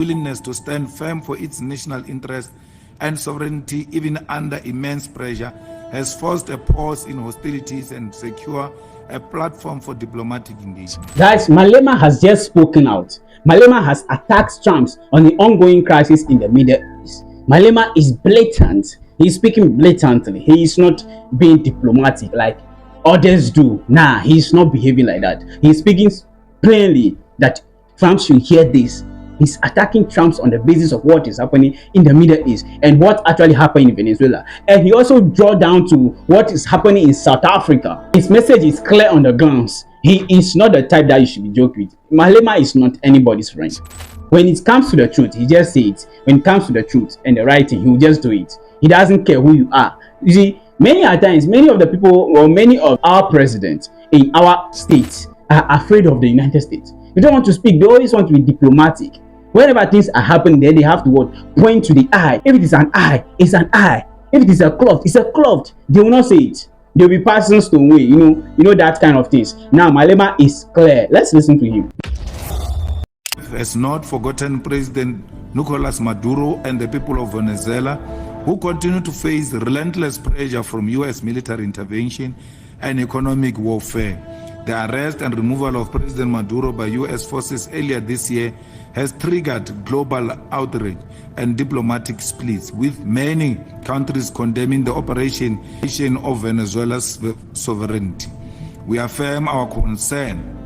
willingness to stand firm for its national interest and sovereignty, even under immense pressure, has forced a pause in hostilities and secure a platform for diplomatic engagement. Guys, Malema has just spoken out. Malema has attacked Trump on the ongoing crisis in the Middle East. Malema is blatant. He's speaking blatantly. He is not being diplomatic like others do. Nah, he's not behaving like that. He's speaking plainly that Trump should hear this. He's attacking Trump on the basis of what is happening in the Middle East and what actually happened in Venezuela. And he also draw down to what is happening in South Africa. His message is clear on the grounds. He is not the type that you should be joking with. Malema is not anybody's friend. When it comes to the truth, he just says it. When it comes to the truth and the right thing, he will just do it. He doesn't care who you are. You see, many times, many of the people or many of our presidents in our states are afraid of the United States. They don't want to speak. They always want to be diplomatic. Whenever things are happening, then they have to what? Point to the eye. If it is an eye, it's an eye. If it is a cloth, it's a cloth. They will not say it. They'll be passing stone way. You know that kind of things. Now, Malema is clear. Let's listen to him. Has not forgotten President Nicolas Maduro and the people of Venezuela, who continue to face relentless pressure from U.S. military intervention and economic warfare. The arrest and removal of President Maduro by U.S. forces earlier this year has triggered global outrage and diplomatic splits, with many countries condemning the operation of Venezuela's sovereignty. We affirm our concern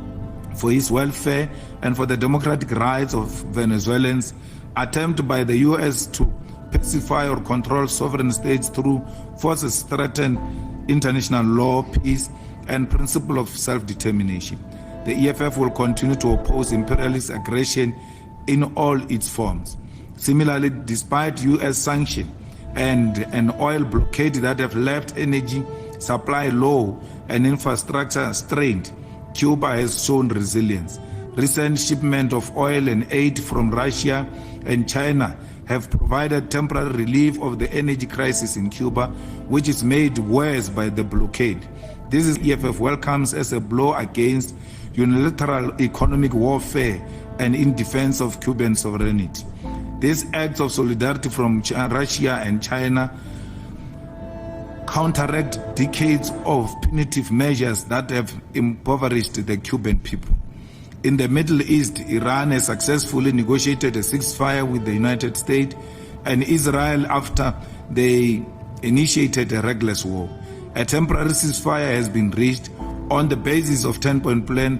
for his welfare and for the democratic rights of Venezuelans. Attempt by the U.S. to pacify or control sovereign states through forces threaten international law, peace, and principle of self-determination. The EFF will continue to oppose imperialist aggression in all its forms. Similarly, despite U.S. sanctions and an oil blockade that have left energy supply low and infrastructure strained, Cuba has shown resilience. Recent shipment of oil and aid from Russia and China have provided temporary relief of the energy crisis in Cuba, which is made worse by the blockade. This is EFF welcomes as a blow against unilateral economic warfare and in defense of Cuban sovereignty. These acts of solidarity from Russia and China counteract decades of punitive measures that have impoverished the Cuban people. In the Middle East, Iran has successfully negotiated a ceasefire with the United States and Israel after they initiated a reckless war. A temporary ceasefire has been reached on the basis of 10-point plan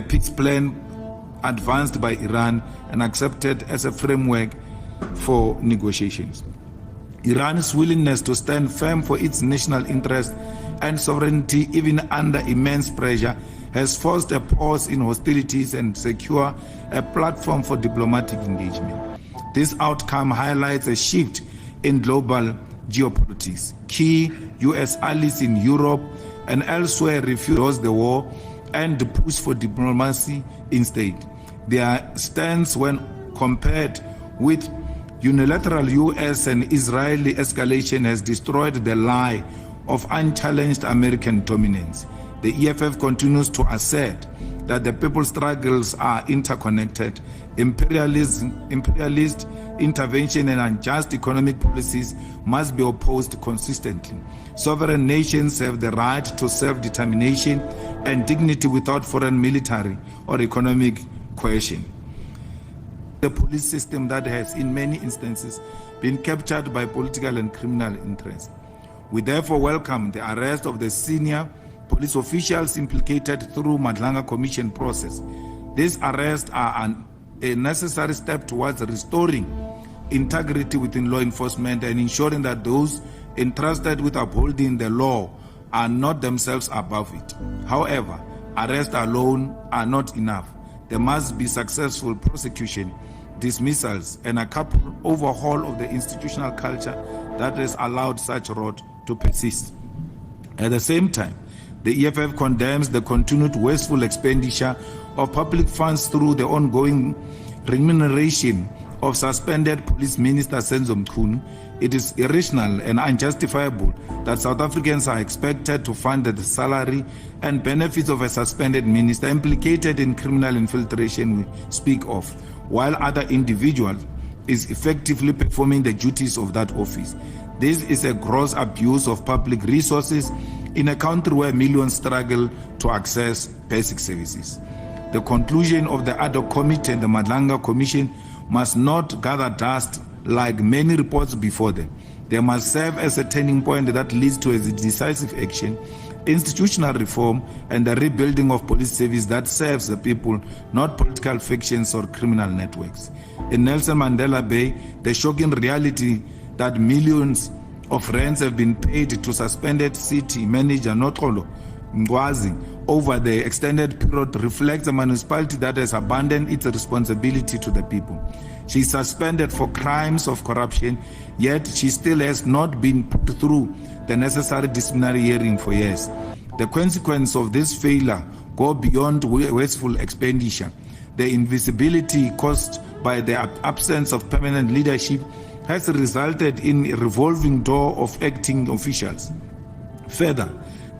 peace plan advanced by Iran and accepted as a framework for negotiations. Iran's willingness to stand firm for its national interest and sovereignty, even under immense pressure, has forced a pause in hostilities and secure a platform for diplomatic engagement. This outcome highlights a shift in global geopolitics. Key U.S. allies in Europe and elsewhere refuse the war and the push for diplomacy instead. Their stance, when compared with unilateral U.S. and Israeli escalation, has destroyed the lie of unchallenged American dominance. The EFF continues to assert that the people's struggles are interconnected. Imperialist intervention and unjust economic policies must be opposed consistently. Sovereign nations have the right to self-determination and dignity without foreign military or economic coercion. The police system that has, in many instances, been captured by political and criminal interests. We therefore welcome the arrest of the senior police officials implicated through Madlanga Commission process. These arrests are a necessary step towards restoring integrity within law enforcement and ensuring that those entrusted with upholding the law are not themselves above it. However, arrests alone are not enough. There must be successful prosecution, dismissals, and a couple overhaul of the institutional culture that has allowed such rot to persist. At the same time, the EFF condemns the continued wasteful expenditure of public funds through the ongoing remuneration of suspended Police Minister Senzo Mchunu. It is irrational and unjustifiable that South Africans are expected to fund the salary and benefits of a suspended minister implicated in criminal infiltration we speak of, while other individuals is effectively performing the duties of that office. This is a gross abuse of public resources in a country where millions struggle to access basic services. The conclusion of the ad hoc committee and the Madlanga Commission must not gather dust like many reports before them. They must serve as a turning point that leads to a decisive action, institutional reform, and the rebuilding of police service that serves the people, not political factions or criminal networks. In Nelson Mandela Bay, the shocking reality that millions of rents have been paid to suspended city manager Notolo Ngwazi over the extended period reflects a municipality that has abandoned its responsibility to the people. She is suspended for crimes of corruption, yet she still has not been put through the necessary disciplinary hearing for years. The consequence of this failure go beyond wasteful expenditure. The invisibility caused by the absence of permanent leadership has resulted in a revolving door of acting officials. Further,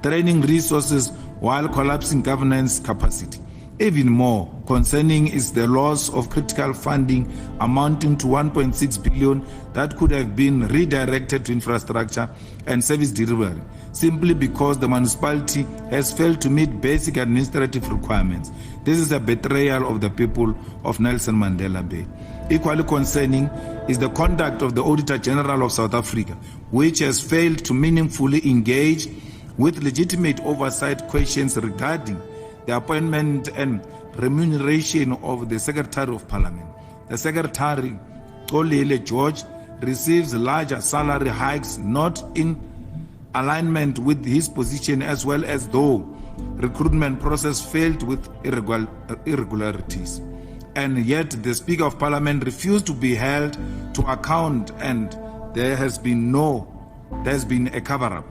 draining resources while collapsing governance capacity. Even more concerning is the loss of critical funding amounting to 1.6 billion that could have been redirected to infrastructure and service delivery, simply because the municipality has failed to meet basic administrative requirements. This is a betrayal of the people of Nelson Mandela Bay. Equally concerning is the conduct of the Auditor General of South Africa, which has failed to meaningfully engage with legitimate oversight questions regarding the appointment and remuneration of the Secretary of Parliament. The Secretary, Xolile George, receives larger salary hikes not in alignment with his position, as well as though recruitment process failed with irregularities. And yet the Speaker of Parliament refused to be held to account, and there has been a cover-up.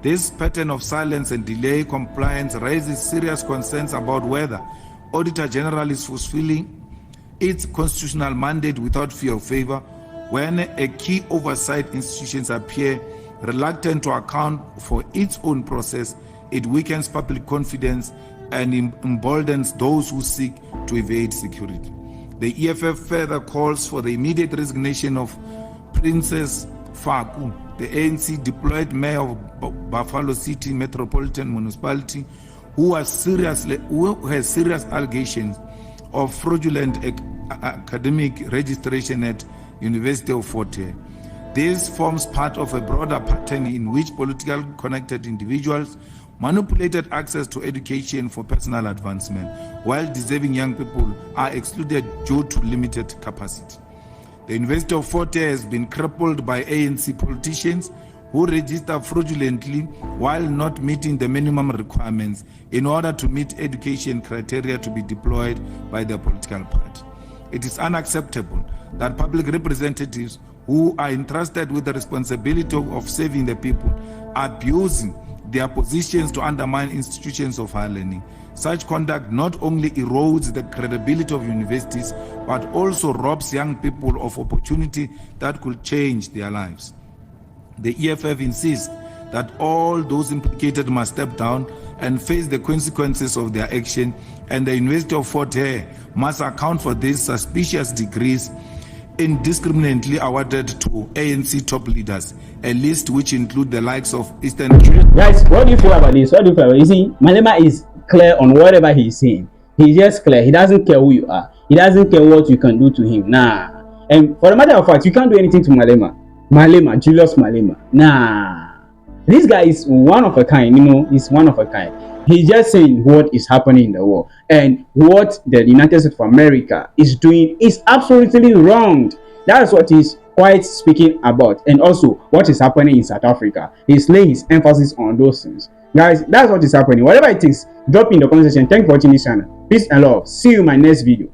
This pattern of silence and delay compliance raises serious concerns about whether Auditor General is fulfilling its constitutional mandate without fear of favor. When a key oversight institutions appear reluctant to account for its own process, it weakens public confidence and emboldens those who seek to evade security. The EFF further calls for the immediate resignation of Princess Faku, the ANC deployed mayor of Buffalo City Metropolitan Municipality, who has serious allegations of fraudulent academic registration at University of Fort Hare. This forms part of a broader pattern in which politically connected individuals manipulated access to education for personal advancement, while deserving young people are excluded due to limited capacity. The University of Fort Hare has been crippled by ANC politicians who register fraudulently while not meeting the minimum requirements in order to meet education criteria to be deployed by their political party. It is unacceptable that public representatives who are entrusted with the responsibility of serving the people are abusing their positions to undermine institutions of higher learning. Such conduct not only erodes the credibility of universities, but also robs young people of opportunity that could change their lives. The EFF insists that all those implicated must step down and face the consequences of their action, and the University of Fort Hare must account for these suspicious degrees indiscriminately awarded to ANC top leaders, a list which include the likes of Eastern. Guys, what do you feel about this? What do you feel about it? You see, Malema is clear on whatever he's saying. He's just clear. He doesn't care who you are. He doesn't care what you can do to him. Nah. And for the matter of fact, you can't do anything to Malema. Julius Malema. Nah. This guy is one of a kind, he's one of a kind. He's just saying what is happening in the world. And what the United States of America is doing is absolutely wrong. That's what he's quite speaking about. And also what is happening in South Africa. He's laying his emphasis on those things. Guys, that's what is happening. Whatever it is, drop in the comment section. Thank you for watching this channel. Peace and love. See you in my next video.